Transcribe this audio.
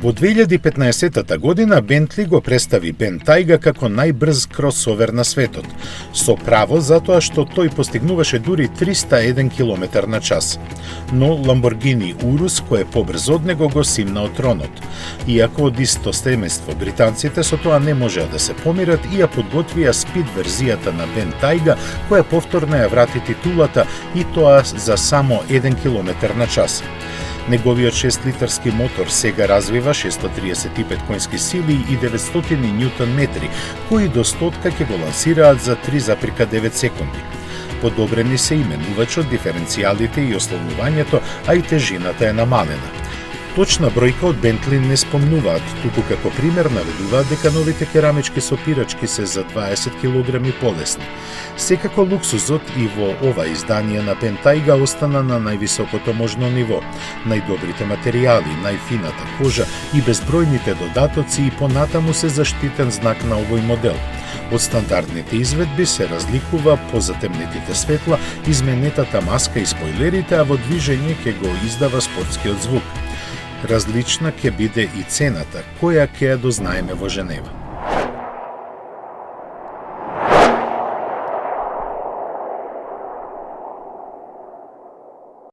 Во 2015 година Бентли го представи Бентайга како најбрз кросовер на светот, со право затоа што тој постигнуваше дури 301 км на час. Но Ламборгини Урус, кој е побрз од него, го симна од тронот. Иако од исто семејство, британците со тоа не можеа да се помират и ја подготвија спид верзијата на Бентайга, која повторно ја врати титулата и тоа за само 1 км на час. Неговиот 6-литарски мотор сега развива 635 конски сили и 900 ньютон метри, кои до 100 ќе го лансираат за 3,9 секунди. Подобрени се именувачот, диференцијалите и ослонувањето, а и тежината е намалена. Точна бројка од Бентли не спомнуваат, туку како пример наведуваат дека новите керамички сопирачки се за 20 кг полесни. Секако луксузот и во ова издание на Бентайга остана на највисокото можно ниво. Најдобрите материјали, најфината кожа и безбројните додатоци и понатаму се заштитен знак на овој модел. Од стандардните изведби се разликува по затемнетите светла, изменетата маска и спойлерите, а во движење ќе го издава спортскиот звук. Различна ќе биде и цената, која ќе ја дознаеме во Женева.